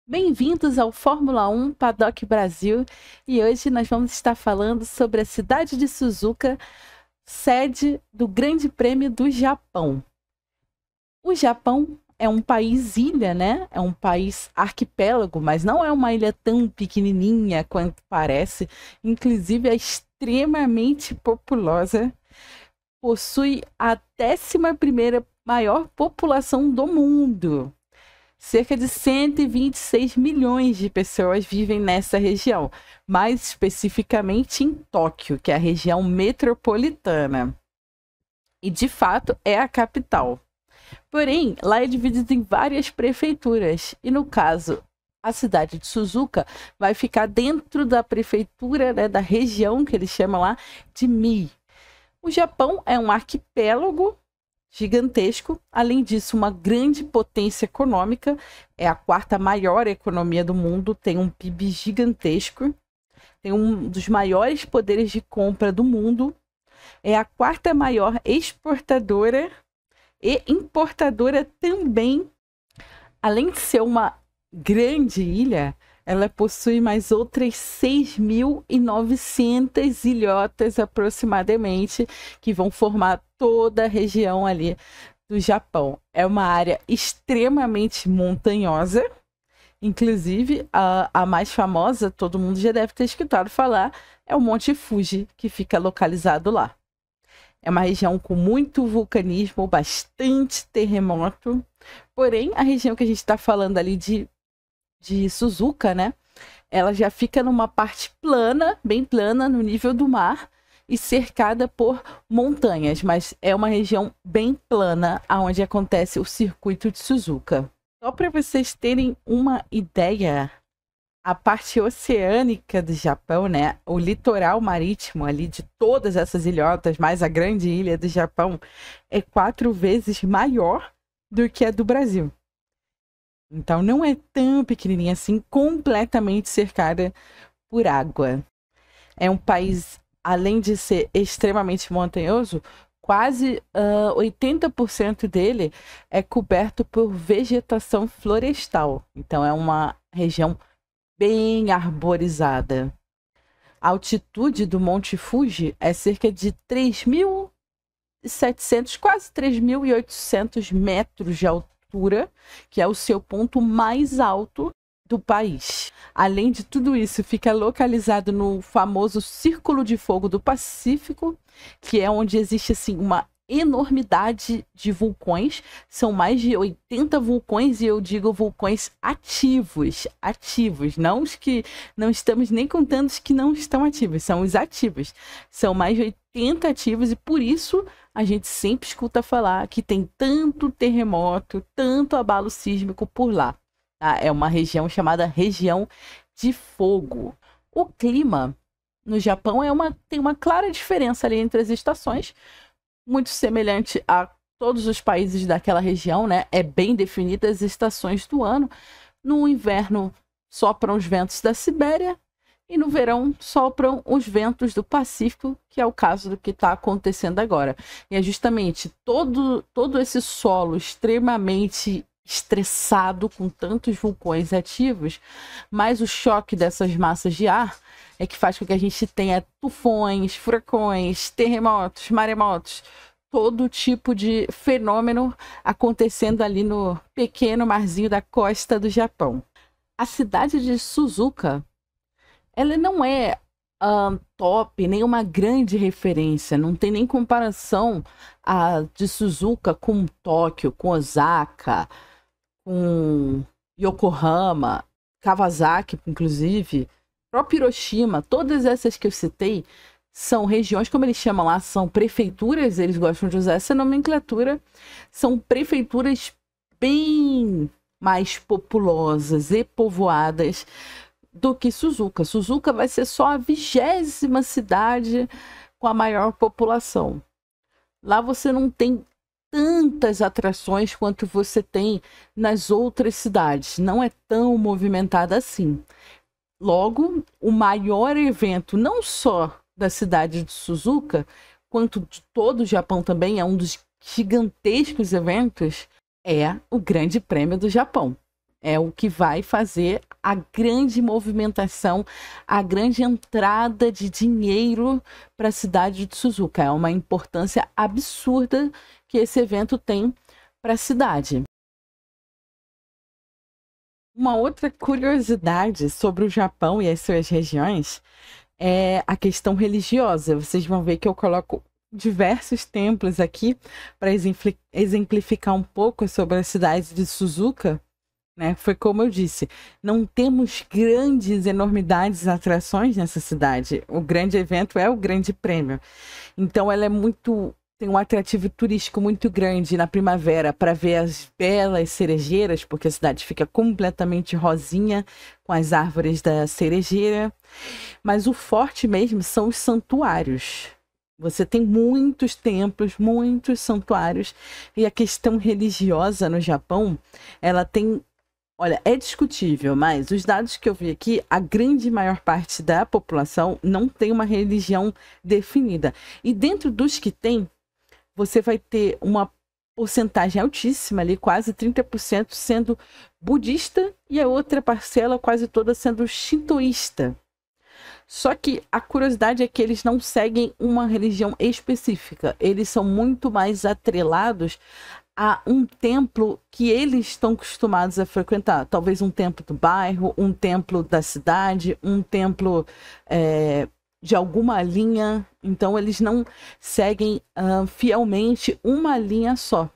Bem-vindos ao Fórmula 1 Paddock Brasil e hoje nós vamos estar falando sobre a cidade de Suzuka, sede do Grande Prêmio do Japão. O Japão é um país ilha, né? É um país arquipélago, mas não é uma ilha tão pequenininha quanto parece. Inclusive é extremamente populosa. Possui a 11ª maior população do mundo. Cerca de 126 milhões de pessoas vivem nessa região, mais especificamente em Tóquio, que é a região metropolitana. E, de fato, é a capital. Porém, lá é dividido em várias prefeituras. E, no caso, a cidade de Suzuka vai ficar dentro da prefeitura, né, da região que eles chamam lá de Mie. O Japão é um arquipélago gigantesco, além disso, uma grande potência econômica, é a 4ª maior economia do mundo, tem um PIB gigantesco, tem um dos maiores poderes de compra do mundo, é a 4ª maior exportadora e importadora também. Além de ser uma grande ilha, ela possui mais outras 6.900 ilhotas aproximadamente, que vão formar toda a região ali do Japão. É uma área extremamente montanhosa, inclusive a mais famosa, todo mundo já deve ter escutado falar, é o Monte Fuji, que fica localizado lá. É uma região com muito vulcanismo, bastante terremoto, porém a região que a gente está falando ali de Suzuka, né? Ela já fica numa parte plana, bem plana, no nível do mar e cercada por montanhas, mas é uma região bem plana onde acontece o circuito de Suzuka. Só para vocês terem uma ideia, a parte oceânica do Japão, né? O litoral marítimo ali de todas essas ilhotas, mais a grande ilha do Japão, é 4 vezes maior do que a do Brasil. Então não é tão pequenininha assim, completamente cercada por água. É um país, além de ser extremamente montanhoso, quase 80% dele é coberto por vegetação florestal. Então é uma região bem arborizada. A altitude do Monte Fuji é cerca de 3.700, quase 3.800 metros de altura, que é o seu ponto mais alto do país. Além de tudo isso, fica localizado no famoso Círculo de Fogo do Pacífico, que é onde existe assim uma enormidade de vulcões. São mais de 80 vulcões, e eu digo vulcões ativos, não os que não estamos nem contando os que não estão ativos, são os ativos. São mais de 80 ativos e por isso a gente sempre escuta falar que tem tanto terremoto, tanto abalo sísmico por lá. Tá? É uma região chamada região de fogo. O clima no Japão tem uma clara diferença ali entre as estações, muito semelhante a todos os países daquela região, né? É bem definida as estações do ano. No inverno sopram os ventos da Sibéria e no verão sopram os ventos do Pacífico, que é o caso do que está acontecendo agora. E é justamente todo esse solo extremamente estressado, com tantos vulcões ativos, mais o choque dessas massas de ar é que faz com que a gente tenha tufões, furacões, terremotos, maremotos, todo tipo de fenômeno acontecendo ali no pequeno marzinho da costa do Japão. A cidade de Suzuka, ela não é top, nem uma grande referência, não tem nem comparação de Suzuka com Tóquio, com Osaka, com Yokohama, Kawasaki, inclusive, próprio Hiroshima. Todas essas que eu citei são regiões, como eles chamam lá, são prefeituras, eles gostam de usar essa nomenclatura, são prefeituras bem mais populosas e povoadas do que Suzuka. Suzuka vai ser só a 20ª cidade com a maior população. Lá você não tem tantas atrações quanto você tem nas outras cidades. Não é tão movimentada assim. Logo, o maior evento, não só da cidade de Suzuka, quanto de todo o Japão também, é um dos gigantescos eventos, é o Grande Prêmio do Japão. É o que vai fazer a grande movimentação, a grande entrada de dinheiro para a cidade de Suzuka. É uma importância absurda que esse evento tem para a cidade. Uma outra curiosidade sobre o Japão e as suas regiões é a questão religiosa. Vocês vão ver que eu coloco diversos templos aqui para exemplificar um pouco sobre a cidade de Suzuka. Né? Foi como eu disse, não temos grandes enormidades, atrações nessa cidade. O grande evento é o Grande Prêmio. Então ela tem um atrativo turístico muito grande na primavera para ver as belas cerejeiras, porque a cidade fica completamente rosinha com as árvores da cerejeira. Mas o forte mesmo são os santuários. Você tem muitos templos, muitos santuários, e a questão religiosa no Japão, ela tem. Olha, é discutível, mas os dados que eu vi aqui, a grande maior parte da população não tem uma religião definida. E dentro dos que tem, você vai ter uma porcentagem altíssima ali, quase 30% sendo budista e a outra parcela quase toda sendo shintoísta. Só que a curiosidade é que eles não seguem uma religião específica. Eles são muito mais atrelados a um templo que eles estão acostumados a frequentar. Talvez um templo do bairro, um templo da cidade, um templo de alguma linha. Então, eles não seguem fielmente uma linha só.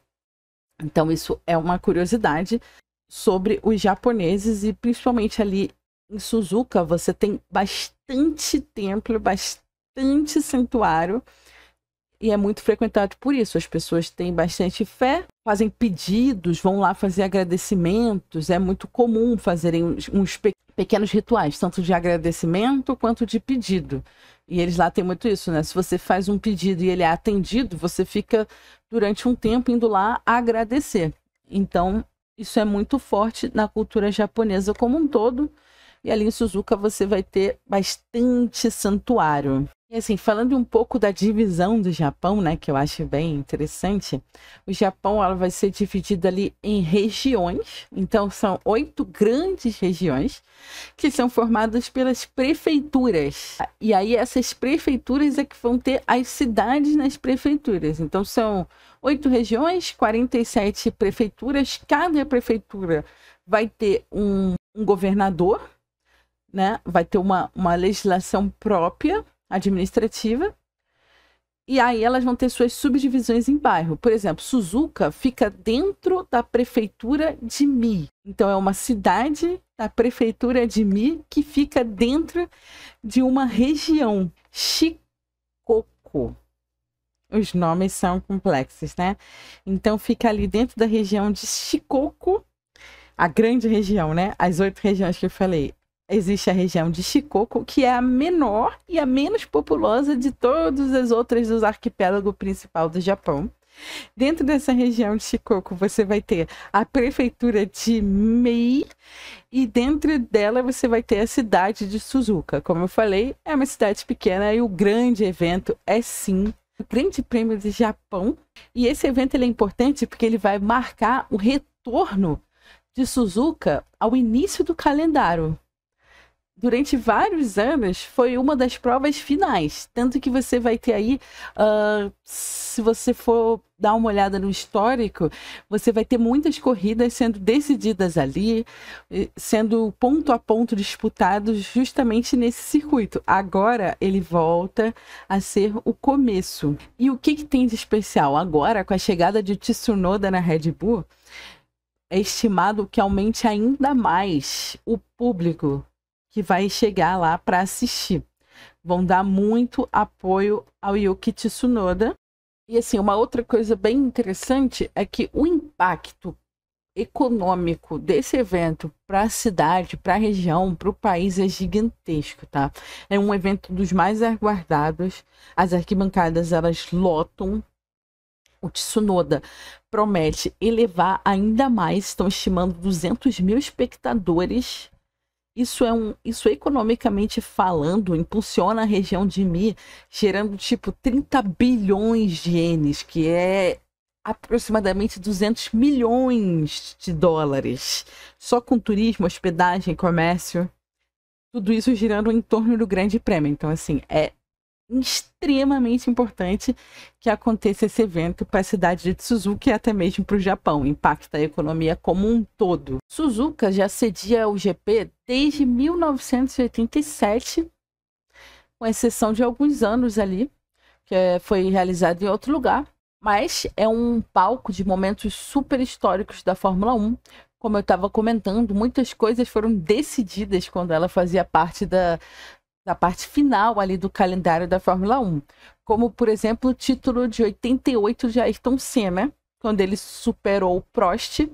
Então, isso é uma curiosidade sobre os japoneses e principalmente ali em Suzuka, você tem bastante templo, bastante santuário. E é muito frequentado por isso. As pessoas têm bastante fé, fazem pedidos, vão lá fazer agradecimentos. É muito comum fazerem uns pequenos rituais, tanto de agradecimento quanto de pedido. E eles lá têm muito isso, né? Se você faz um pedido e ele é atendido, você fica durante um tempo indo lá agradecer. Então, isso é muito forte na cultura japonesa como um todo. E ali em Suzuka você vai ter bastante santuário. E assim, falando um pouco da divisão do Japão, né, que eu acho bem interessante, o Japão ela vai ser dividido ali em regiões. Então, são 8 grandes regiões que são formadas pelas prefeituras. E aí, essas prefeituras é que vão ter as cidades nas prefeituras. Então, são 8 regiões, 47 prefeituras. Cada prefeitura vai ter um governador, né? Vai ter uma legislação própria administrativa, e aí elas vão ter suas subdivisões em bairro. Por exemplo, Suzuka fica dentro da prefeitura de Mie. Então é uma cidade da prefeitura de Mie que fica dentro de uma região. Shikoku. Os nomes são complexos, né? Então fica ali dentro da região de Shikoku, a grande região, né? As 8 regiões que eu falei. Existe a região de Shikoku, que é a menor e a menos populosa de todas as outras do arquipélago principal do Japão. Dentro dessa região de Shikoku, você vai ter a prefeitura de Mie e dentro dela você vai ter a cidade de Suzuka. Como eu falei, é uma cidade pequena e o grande evento é sim o Grande Prêmio do Japão. E esse evento ele é importante porque ele vai marcar o retorno de Suzuka ao início do calendário. Durante vários anos, foi uma das provas finais. Tanto que você vai ter aí, se você for dar uma olhada no histórico, você vai ter muitas corridas sendo decididas ali, sendo ponto a ponto disputados justamente nesse circuito. Agora, ele volta a ser o começo. E o que tem de especial? Agora, com a chegada de Tsunoda na Red Bull, é estimado que aumente ainda mais o público que vai chegar lá para assistir. Vão dar muito apoio ao Yuki Tsunoda. E assim, uma outra coisa bem interessante é que o impacto econômico desse evento para a cidade, para a região, para o país é gigantesco, tá? É um evento dos mais aguardados. As arquibancadas, elas lotam. O Tsunoda promete elevar ainda mais. Estão estimando 200 mil espectadores. Isso economicamente falando, impulsiona a região de Mie, gerando tipo 30 bilhões de ienes, que é aproximadamente 200 milhões de dólares, só com turismo, hospedagem, comércio, tudo isso girando em torno do Grande Prêmio. Então, assim, é extremamente importante que aconteça esse evento para a cidade de Suzuka e até mesmo para o Japão, impacta a economia como um todo. Suzuka já cedia o GP desde 1987, com exceção de alguns anos ali, que foi realizado em outro lugar, mas é um palco de momentos super históricos da Fórmula 1. Como eu estava comentando, muitas coisas foram decididas quando ela fazia parte da parte final ali do calendário da Fórmula 1. Como, por exemplo, o título de 88 de Ayrton Senna, quando ele superou o Prost,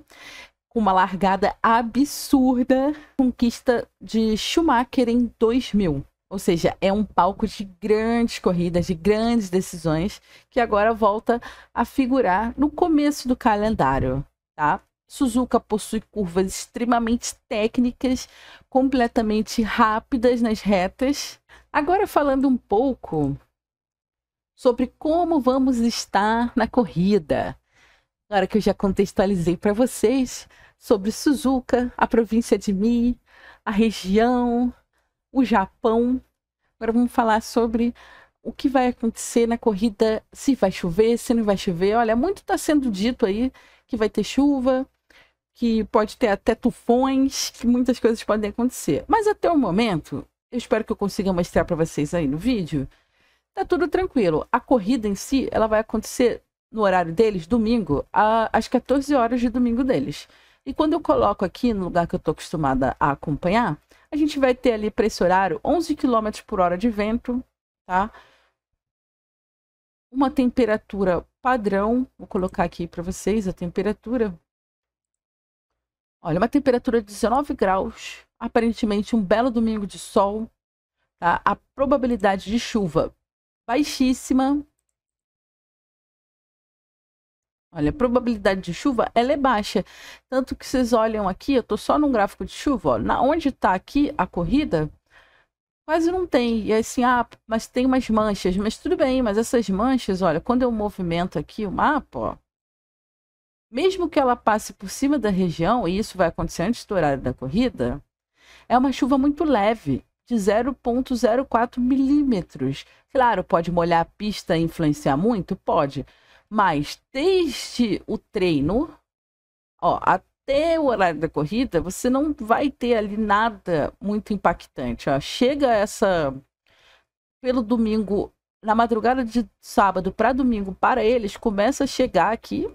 com uma largada absurda, conquista de Schumacher em 2000. Ou seja, é um palco de grandes corridas, de grandes decisões, que agora volta a figurar no começo do calendário, tá? Suzuka possui curvas extremamente técnicas, completamente rápidas nas retas. Agora falando um pouco sobre como vamos estar na corrida. Agora que eu já contextualizei para vocês sobre Suzuka, a província de Mie, a região, o Japão. Agora vamos falar sobre o que vai acontecer na corrida, se vai chover, se não vai chover. Olha, muito está sendo dito aí que vai ter chuva, que pode ter até tufões, que muitas coisas podem acontecer. Mas até o momento, eu espero que eu consiga mostrar para vocês aí no vídeo, tá tudo tranquilo. A corrida em si, ela vai acontecer no horário deles, domingo, às 14 horas de domingo deles. E quando eu coloco aqui, no lugar que eu estou acostumada a acompanhar, a gente vai ter ali para esse horário 11 km por hora de vento, tá? Uma temperatura padrão, vou colocar aqui para vocês a temperatura. Olha, uma temperatura de 19 graus, aparentemente um belo domingo de sol, tá? A probabilidade de chuva baixíssima. Olha, a probabilidade de chuva, ela é baixa. Tanto que vocês olham aqui, eu tô só num gráfico de chuva, ó, onde tá aqui a corrida, quase não tem. E assim, mas tem umas manchas. Mas tudo bem, mas essas manchas, olha, quando eu movimento aqui o mapa, ó, mesmo que ela passe por cima da região, e isso vai acontecer antes do horário da corrida, é uma chuva muito leve, de 0,04 milímetros. Claro, pode molhar a pista e influenciar muito? Pode. Mas desde o treino, ó, até o horário da corrida, você não vai ter ali nada muito impactante. Ó. Chega pelo domingo, na madrugada de sábado para domingo, para eles, começa a chegar aqui,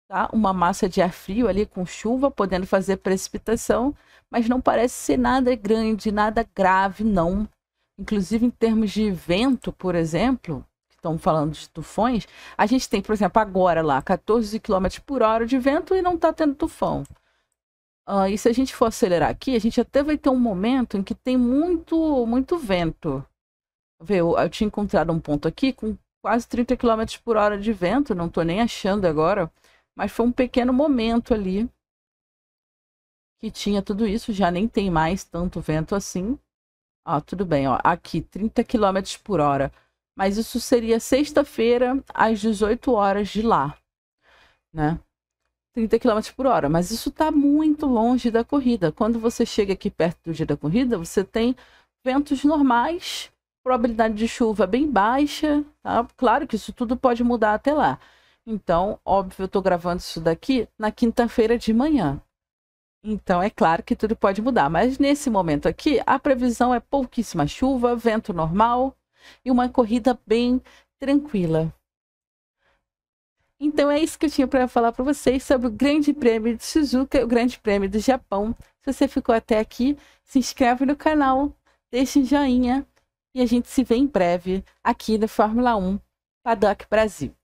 tá? Uma massa de ar frio ali com chuva, podendo fazer precipitação, mas não parece ser nada grande, nada grave, não. Inclusive, em termos de vento, por exemplo, que estão falando de tufões, a gente tem, por exemplo, agora lá, 14 km por hora de vento e não está tendo tufão. E se a gente for acelerar aqui, a gente até vai ter um momento em que tem muito vento. Eu tinha encontrado um ponto aqui com quase 30 km por hora de vento, não estou nem achando agora, mas foi um pequeno momento ali que tinha tudo isso, já nem tem mais tanto vento assim. Tudo bem, ó, aqui 30 km por hora, mas isso seria sexta-feira às 18 horas de lá, né? 30 km por hora, mas isso está muito longe da corrida. Quando você chega aqui perto do dia da corrida, você tem ventos normais, probabilidade de chuva bem baixa, tá? Claro que isso tudo pode mudar até lá. Então, óbvio, eu estou gravando isso daqui na quinta-feira de manhã. Então, é claro que tudo pode mudar. Mas nesse momento aqui, a previsão é pouquíssima chuva, vento normal e uma corrida bem tranquila. Então, é isso que eu tinha para falar para vocês sobre o Grande Prêmio de Suzuka, o Grande Prêmio do Japão. Se você ficou até aqui, se inscreve no canal, deixa um joinha e a gente se vê em breve aqui no Fórmula 1 Paddock Brasil.